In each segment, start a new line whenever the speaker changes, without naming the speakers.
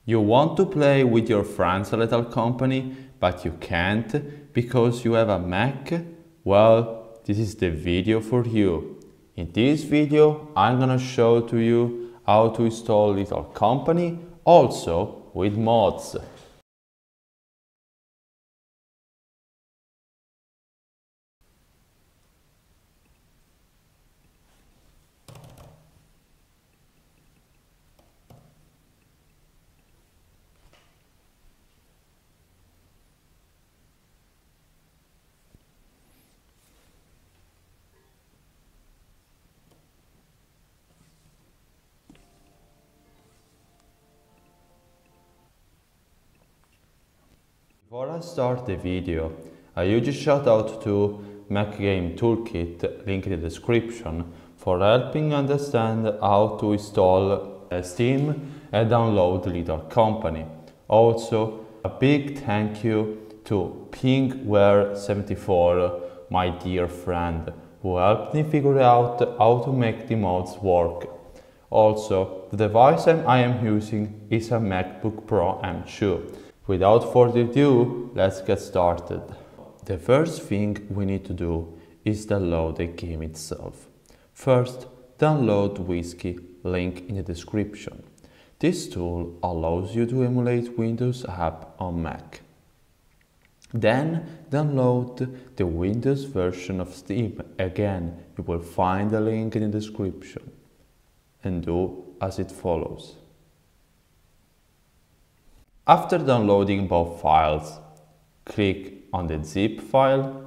You want to play with your friends at LETAL company, but you can't because you have a Mac? Well, this is the video for you. In this video, I'm gonna show to you how to install LETAL company, also with mods. Before I start the video, a huge shout out to MACGAMETOOLKIT, link in the description, for helping understand how to install Steam and download LETAL company. Also, a big thank you to Pingware74, my dear friend, who helped me figure out how to make the mods work. Also, the device I am using is a MacBook Pro M2. Without further ado, let's get started. The first thing we need to do is download the game itself. First, download Whiskey, link in the description. This tool allows you to emulate Windows app on Mac. Then, download the Windows version of Steam. Again, you will find the link in the description. And do as it follows. After downloading both files, click on the zip file.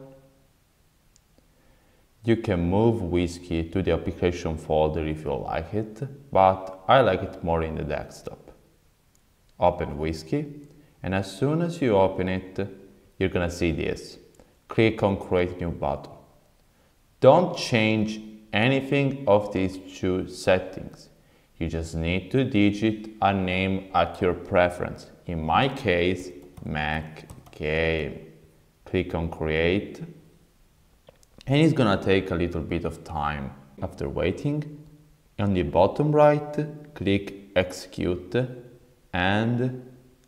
You can move Whiskey to the application folder if you like it, but I like it more in the desktop. Open Whiskey, and as soon as you open it, you're gonna see this. Click on Create New button. Don't change anything of these two settings. You just need to digit a name at your preference. In my case, Mac Game. Click on Create. And it's gonna take a little bit of time. After waiting, on the bottom right, click Execute and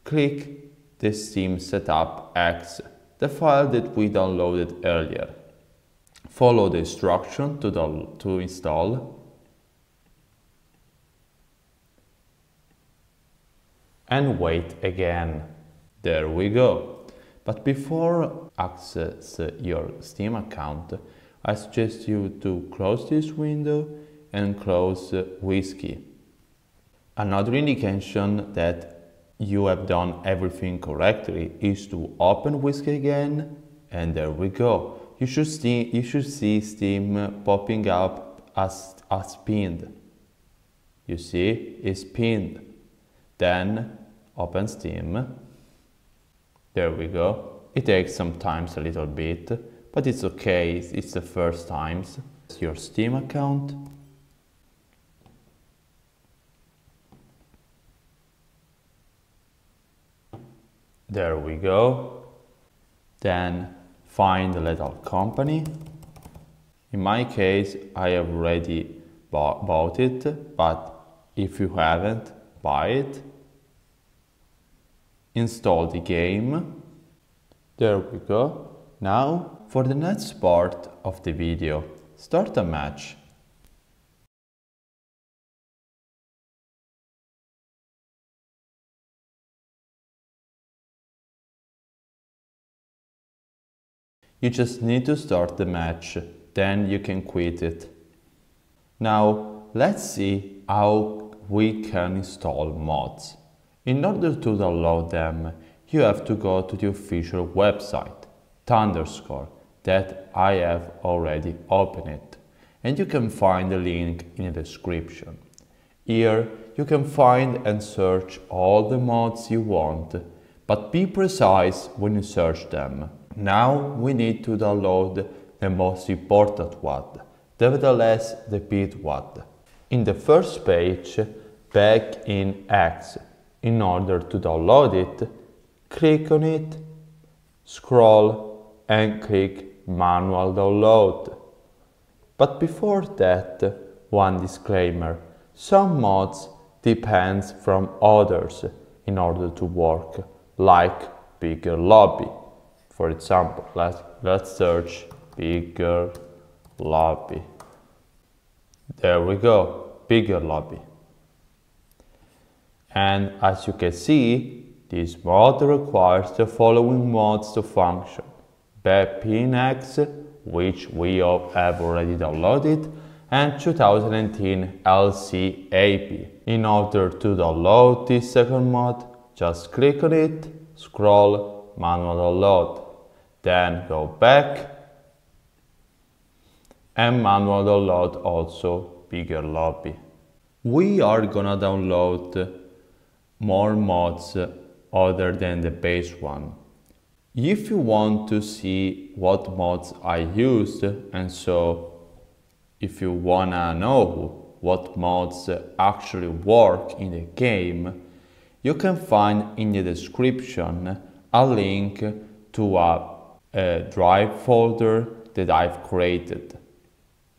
click the Steam Setup X, the file that we downloaded earlier. Follow the instruction to install. And wait again. There we go. But before access your Steam account, I suggest you to close this window and close Whiskey. Another indication that you have done everything correctly is to open Whiskey again, and there we go. You should see Steam popping up as pinned. You see, it's pinned. Then open Steam. There we go. It takes sometimes a little bit, but it's okay, it's the first times. It's your Steam account. There we go. Then find the LETAL company. In my case, I have already bought it, but if you haven't, buy it. Install the game. There we go. Now, for the next part of the video, start a match. You just need to start the match, then you can quit it. Now, let's see how we can install mods. In order to download them, you have to go to the official website, Thunderscore, that I have already opened it, and you can find the link in the description. Here you can find and search all the mods you want, but be precise when you search them. Now we need to download the most important one, nevertheless the bit one. In the first page, back in X. In order to download it, click on it, scroll and click Manual Download. But before that, one disclaimer. Some mods depend from others. in order to work, like bigger lobby. For example, let's search bigger lobby. There we go, bigger lobby. And as you can see, this mod requires the following mods to function. BepInEx, which we have already downloaded, and 2010 LCAP. In order to download this second mod, just click on it, scroll, manual download, then go back and manual download also bigger lobby. We are gonna download more mods other than the base one. If you want to see what mods I used, and so if you wanna know what mods actually work in the game, you can find in the description a link to a drive folder that I've created.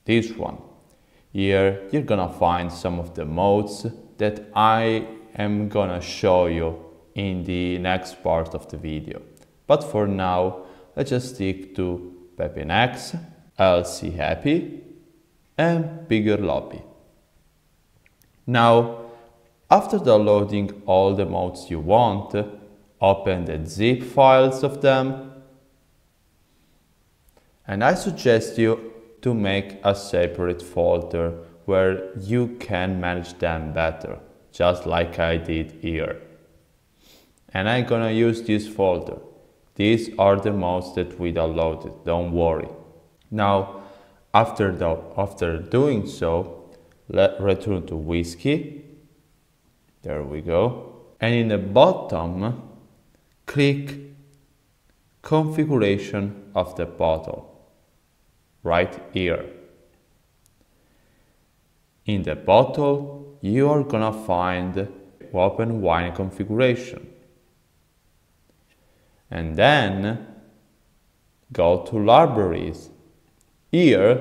This one. Here you're gonna find some of the mods that I am gonna show you in the next part of the video. But for now, let's just stick to BepInEx, LCAP, and bigger lobby. Now, after downloading all the mods you want, open the zip files of them, and I suggest you to make a separate folder where you can manage them better, just like I did here. And I'm gonna use this folder. These are the mods that we downloaded, don't worry. Now, after doing so, let's return to Whiskey. There we go. And in the bottom, click Configuration of the bottle. Right here. In the bottle, you are gonna find Open Wine Configuration. And then go to Libraries. Here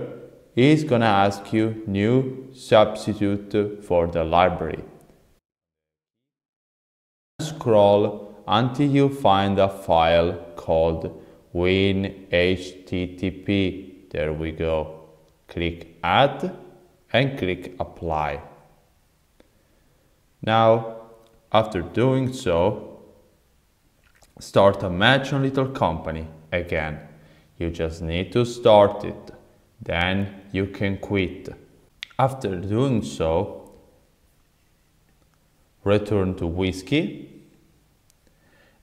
is gonna ask you new substitute for the library. Scroll until you find a file called WinHTTP. There we go. Click Add and click Apply. Now, after doing so, start a match on Little Company again. You just need to start it. Then you can quit. After doing so, return to Whiskey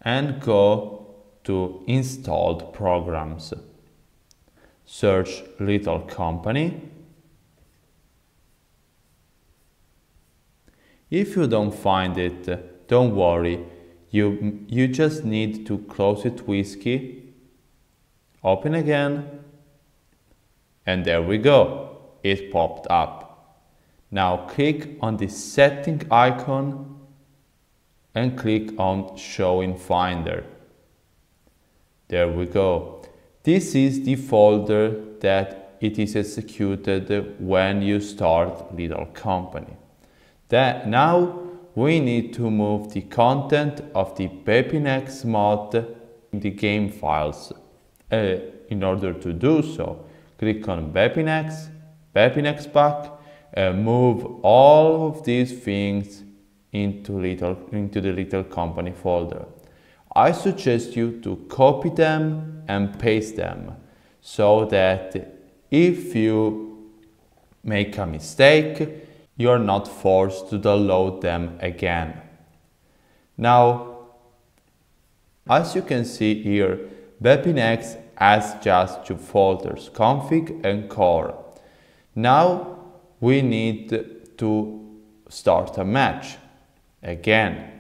and go to Installed Programs. Search Little Company. If you don't find it, don't worry. You just need to close it Whiskey, open again, and there we go. It popped up. Now click on the setting icon and click on Show in Finder. There we go. This is the folder that it is executed when you start Little Company. Now we need to move the content of the BepInEx mod in the game files. In order to do so, click on BepInEx, BepInEx back, and move all of these things into the Little Company folder. I suggest you to copy them and paste them so that if you make a mistake, you are not forced to download them again. Now, as you can see here, BepInEx has just two folders, config and core. Now we need to start a match again.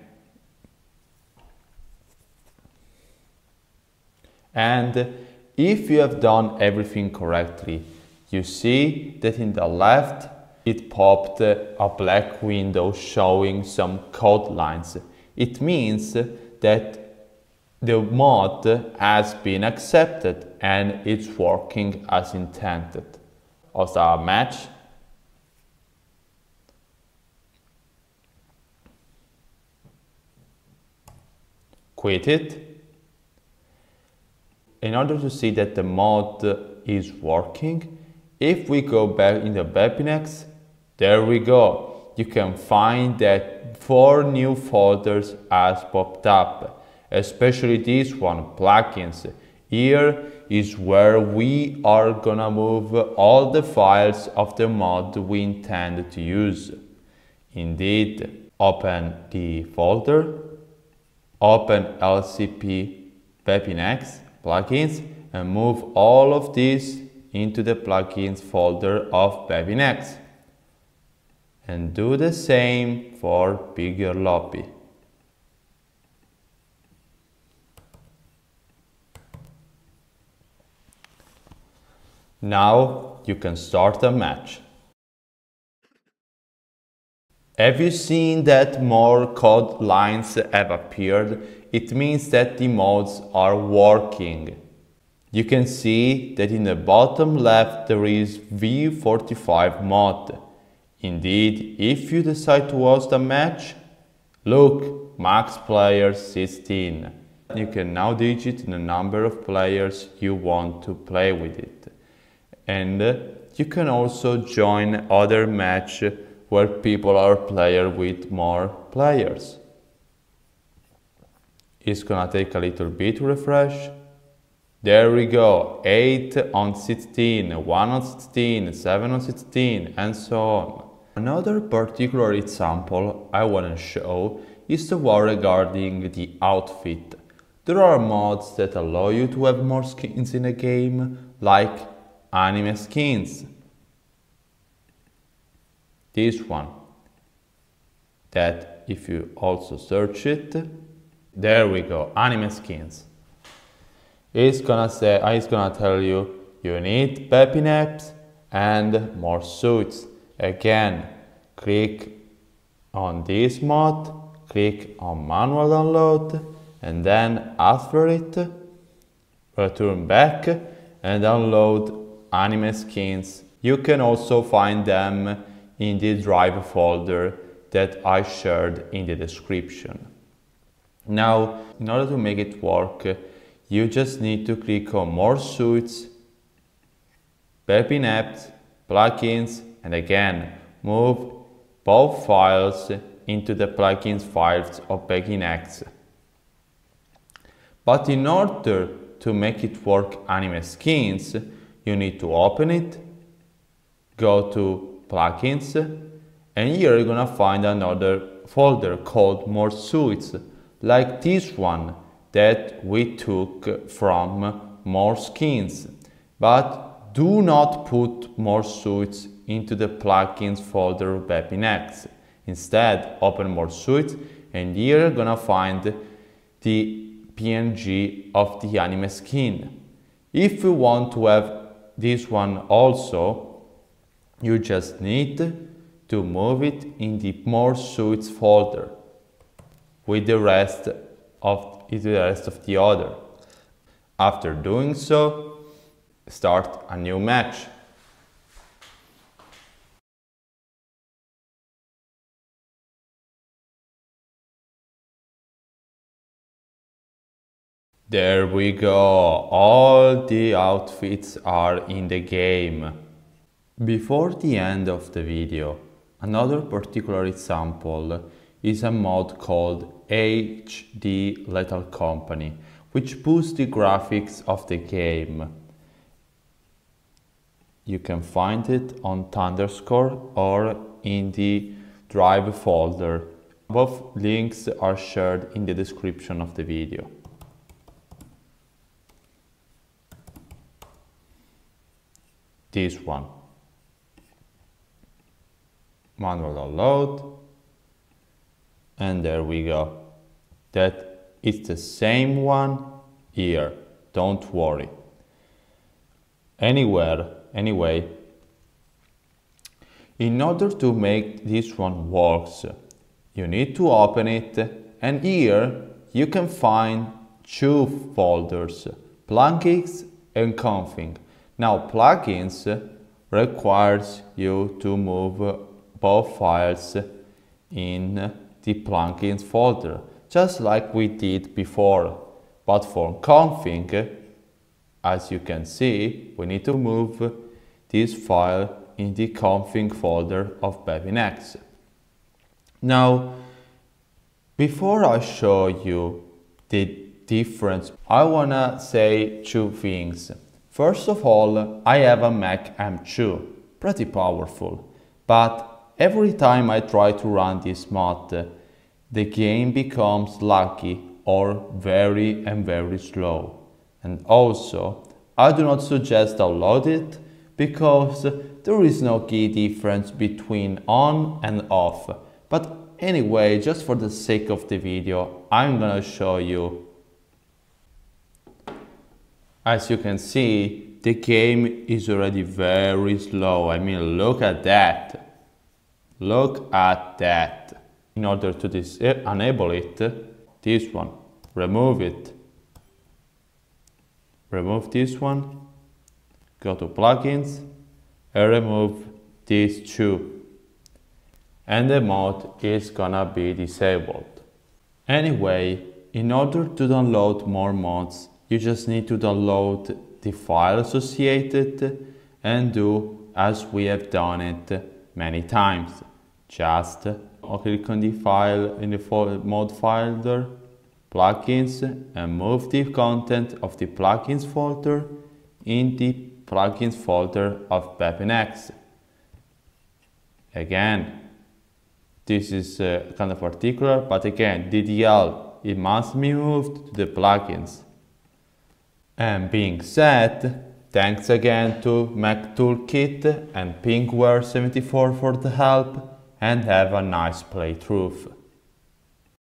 And if you have done everything correctly, you see that in the left it popped a black window showing some code lines. It means that the mod has been accepted and it's working as intended. Also a match. quit it. In order to see that the mod is working, if we go back in the Bepinex, there we go. You can find that 4 new folders has popped up, especially this one, plugins. Here is where we are gonna move all the files of the mod we intend to use. Indeed, open the folder, open LCP Bepinex plugins, and move all of these into the plugins folder of Bepinex. And do the same for Bigger Lobby. Now you can start a match. Have you seen that more code lines have appeared? It means that the mods are working. You can see that in the bottom left there is V45 mod. Indeed, if you decide to host a match, look, max players 16. You can now digit the number of players you want to play with it. And you can also join other match where people are player with more players. It's gonna take a little bit to refresh. There we go, 8 on 16, 1 on 16, 7 on 16, and so on. Another particular example I want to show is the one regarding the outfit. There are mods that allow you to have more skins in a game, like anime skins. This one, that if you also search it, there we go, anime skins. It's gonna tell you you need Bepinex and more suits. Again, click on this mod, click on manual download, and then after it, return back and download anime skins. You can also find them in the drive folder that I shared in the description. Now, in order to make it work, you just need to click on more suits, Bepinex, plugins, and again, move both files into the plugins files of Bepinex. But in order to make it work anime skins, you need to open it, go to plugins, and here you're gonna find another folder called more suits, like this one that we took from more skins. But do not put more suits into the plugins folder of Bepinex. Instead, open more suits, and here you're gonna find the PNG of the anime skin. If you want to have this one also, you just need to move it in the more suits folder with the rest of the other. After doing so, start a new match. There we go, all the outfits are in the game. Before the end of the video, another particular example is a mod called HD LETAL Company, which boosts the graphics of the game. You can find it on Thunderscore or in the Drive folder. Both links are shared in the description of the video. This one. Manual download. And there we go. That is the same one here. Don't worry. Anyway, in order to make this one works, you need to open it, and here you can find two folders, plugins and config. Now plugins requires you to move both files in the plugins folder. just like we did before. But for config, as you can see, we need to move this file in the config folder of BepInEx. Now, before I show you the difference, I wanna say two things. First of all, I have a Mac M2, pretty powerful, but every time I try to run this mod, the game becomes laggy or very slow. And also, I do not suggest download it because there is no key difference between on and off. But anyway, just for the sake of the video, I'm gonna show you. As you can see, the game is already very slow. I mean, look at that. Look at that. In order to enable it, this one, remove it. Remove this one, go to plugins, and remove these two. And the mod is gonna be disabled. Anyway, in order to download more mods, you just need to download the file associated and do as we have done it many times. Just click on the file in the mod folder, plugins, and move the content of the plugins folder in the plugins folder of BepInEx. Again, this is kind of particular, but again, DDL, it must be moved to the plugins. And being said, thanks again to MACGAMETOOLKIT and Pingware74 for the help, and have a nice playthrough.